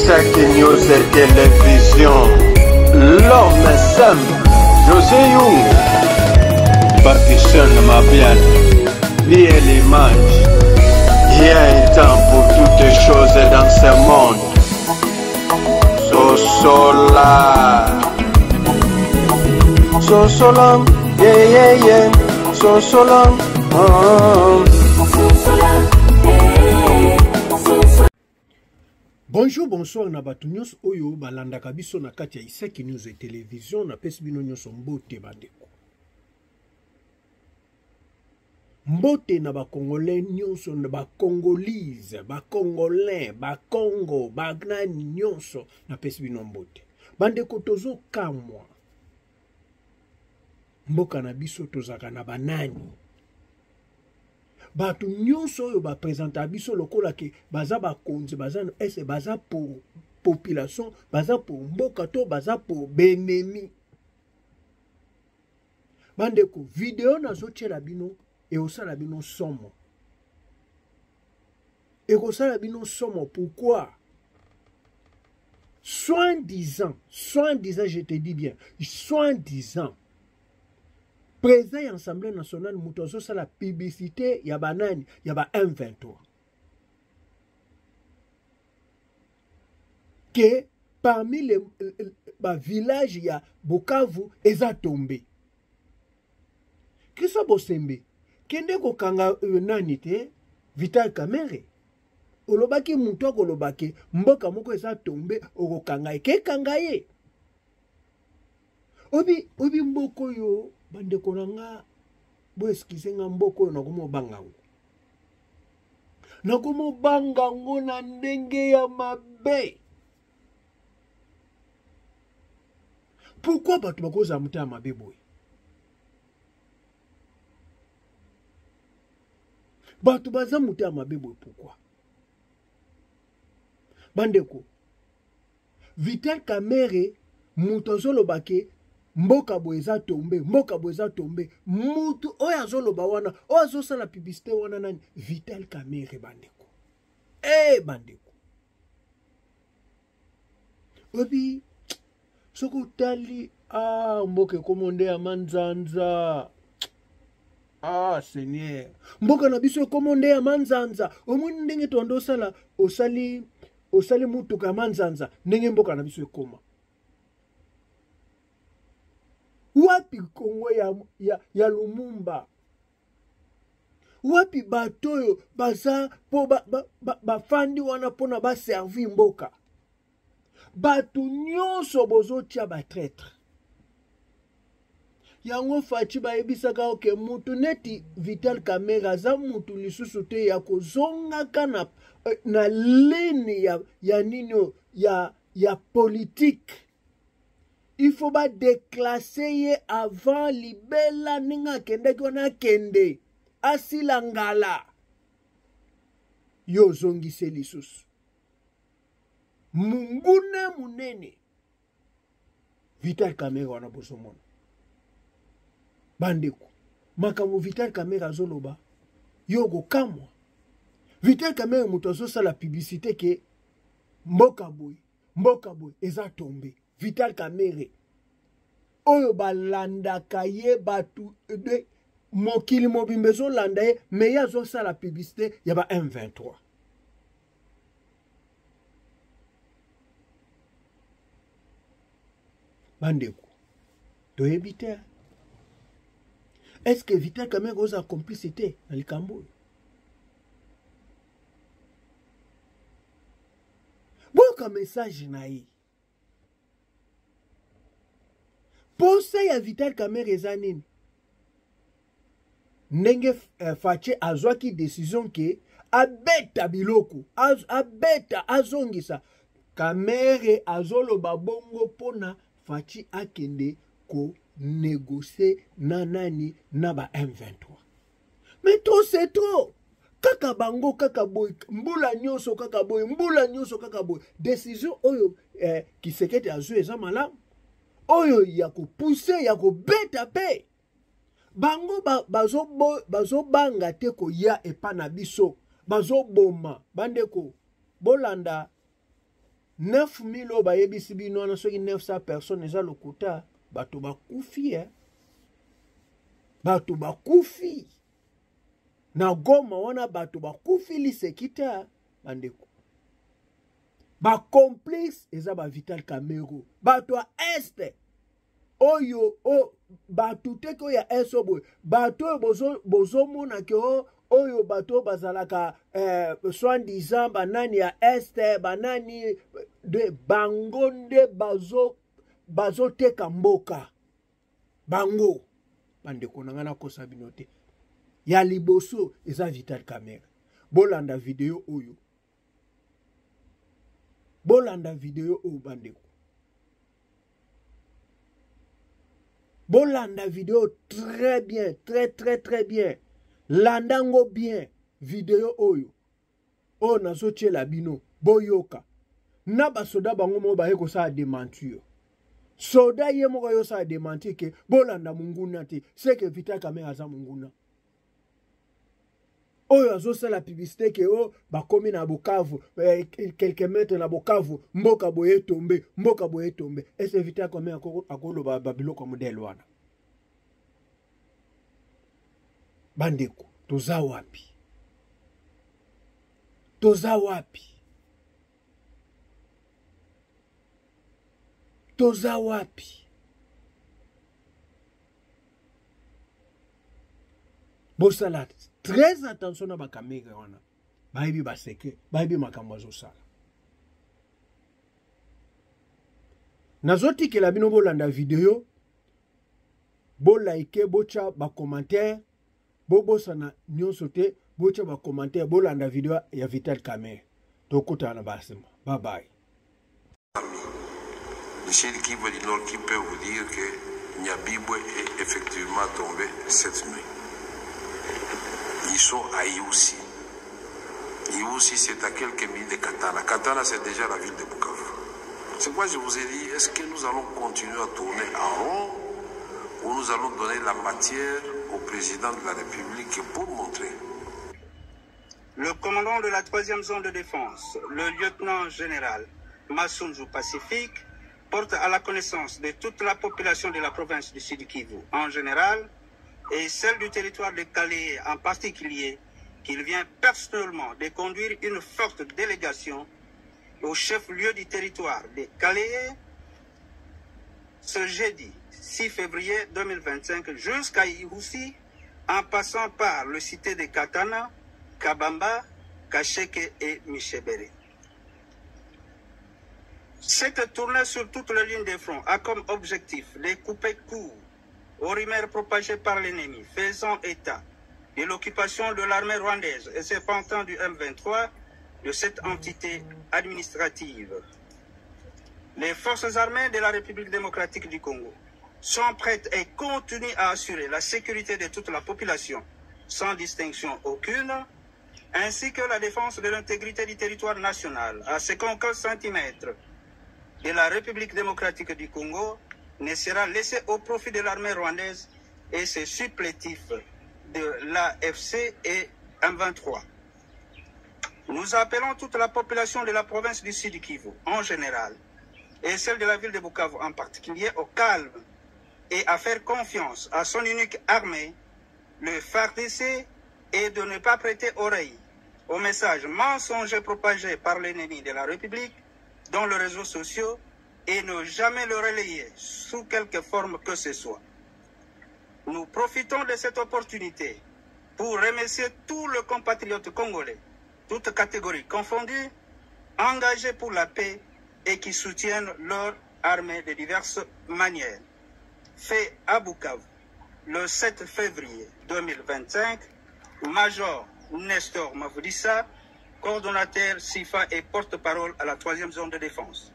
Isaac News et Télévision. L'homme simple, José Young. Partition ma bien, lié l'image. Il y a un temps pour toutes les choses dans ce monde. Sosola. Sosolam, yeah, yeah, yeah. Sosolam, Bonjour, bonsoir na batu nyonso oyo balandaka biso na kati ya Isaac News et Télévision na pesi bino nyonso mbote bandeko. Mbote na bakongolais nyonso na bakongolise, bakongolais, bakongo, bagnani nyonso na pesi bino mbote. Bandeko tozo kamwa. Mboka na biso tozaka na banani. Batu nyonso oyo ba présenta biso lokola ke baza bakonzi baza ese baza pour population baza pour mboka to baza pour benemi. Bandeko video nazo tiela bino e osala bino somo. E osala bino somo pourquoi? Soi-disant, je te dis bien, soi-disant président de l'Assemblée nationale, Moutozo, c'est la publicité, il y a banane, il y a M23. Que parmi les villages, il y a Bukavu, ils ont tombé. Qu'est-ce que c'est que Kende ko kanga nanite, Vital Kamerhe. Olobaki Moutozo kolobaki, Mboka moko ils ont tombé, Oko kanga, ke kanga ye. Obi mboko yo, bande konanga bo eskize nga mboko yo nakomo bangango. Nakomo bangango na ndenge ya mabe. Pourquoi batu bakoza muta mabe boy? Batu baza muta mabe boy pourquoi? Bandeko. Vital Kamerhe Moutozo lobake mboka boeza tombe, mutu oya zoloba wana, oya zosa la publicité wana nani, Vital Kamerhe bandeko. Bandeko. Obi, soko tali, mboke komonde ya manzanza. Seigneur. Mboka na biso komonde ya manzanza. Omuni ndenge tondo osala, osali mutu ka manzanza, ndenge mboka na biso ekoma. Wapi Kongo ya Lumumba? Wapi batoyo baza po bafandi wana pona ba servi mboka? Batu nyonso bozotia ba traître. Yango fachi ba ebisaka oke mutu neti Vital Kamerhe aza mutu lisusu te ya kozonga kana na leni ya nino ya politique. Il faut pas déclasser avant libella ninga kende kona kende asilangala yo zongi selisus mungune munene Vital Kamerhe wana bosomona bandeko makamu Vital Kamerhe azoloba yo go kamwa Vital Kamerhe muto azosa la publicité ke mboka boy eza tombe Vital Kamerhe oyo balandaka ye batu de mokili mobimbezo landa ye me ya zo sala publicité ya ba M23 bandeko toyebi te est-ce que Vital Kamerhe oza complicité na likambo boka message na ye Pose ya Vital Kamerhe eza nini? Ndenge fache azwaki décision ke abeta biloko, abeta azongisa. Kamerhe azoloba bongo pona fachi akende ko négocier na nani na ba M23. Mais trop c'est trop. Kaka bango kaka boy, mbula nyonso kaka boy. Décision oyo Kisekedi azwe eza malamu. Oyo yako pousse yako beta pe bango bazo banga te ko ya epa na biso bazo boma bandeko bolanda 9000 oyo bayebisi bino wana soki 900 personnes eza lokuta bato bakufi bato bakufi na Goma wana bato bakufi lisekita bandeko bacomplexe eza ba Vital Kamerhe bato a este oyo bato teke oyo ya este boye bato oyo bozomona ke oyo bato bazalaka soi-disant banani ya este banani de bango nde bazoteka mboka bango bandeko na nga nakosa bino te ya liboso eza Vital Kamerhe bolanda video oyo bandeko bolanda video très bien très bien landango bien video oyo nazotiela bino boyoka na basoda bango mo baye kosala démentir soda ye moko yo sala démentir ke bolanda munguna te c'est que Vital Kamerhe aza munguna oyo azosala publicité ke bakomi na Bukavu quelques mètres na Bukavu mboka boye tombe ese Vital Kamerhe akoloba babiloko modèle wana bandeko toza wapi bosala très attention na bakamera wana bayebi baseke bayebi makambo azosala nazotikela bino bolanda video bolike bocha bacommentaire bobosana nyonso te bocha bacommentaire bolanda video ya Vital Kamerhe tokutana na basema bye bye. Michel Kivu du Nord qui peut vous dire que Nyabibwe est effectivement tombé cette nuit. Ils sont à Iousi. Iousi, c'est à quelques milles de Katana. Katana, c'est déjà la ville de Bukavu. C'est pourquoi je vous ai dit, est-ce que nous allons continuer à tourner en rond ou nous allons donner la matière au président de la République pour montrer? Le commandant de la 3e zone de défense, le lieutenant général Massounjou Pacifique, porte à la connaissance de toute la population de la province du Sud Kivu en général et celle du territoire de Calais en particulier, qu'il vient personnellement de conduire une forte délégation au chef-lieu du territoire de Calais ce jeudi 6 février 2025 jusqu'à Ihoussi, en passant par le cité de Katana, Kabamba, Kacheke et Michebere. Cette tournée sur toute la ligne de front a comme objectif de couper court aux rumeurs propagées par l'ennemi faisant état de l'occupation de l'armée rwandaise et ses pantins du M23 de cette entité administrative. Les forces armées de la République démocratique du Congo sont prêtes et continuent à assurer la sécurité de toute la population sans distinction aucune, ainsi que la défense de l'intégrité du territoire national à 50 centimètres de la République démocratique du Congo ne sera laissé au profit de l'armée rwandaise et ses supplétifs de l'AFC et M23. Nous appelons toute la population de la province du Sud Kivu en général et celle de la ville de Bukavu en particulier au calme et à faire confiance à son unique armée, le FARDC, et de ne pas prêter oreille aux messages mensongers propagés par l'ennemi de la République dans les réseaux sociaux et ne jamais le relayer sous quelque forme que ce soit. Nous profitons de cette opportunité pour remercier tous les compatriotes congolais, toutes catégories confondues, engagés pour la paix et qui soutiennent leur armée de diverses manières. Fait à Bukavu, le 7 février 2025, Major Nestor Mavudissa, coordonnateur SIFA et porte-parole à la 3e zone de défense.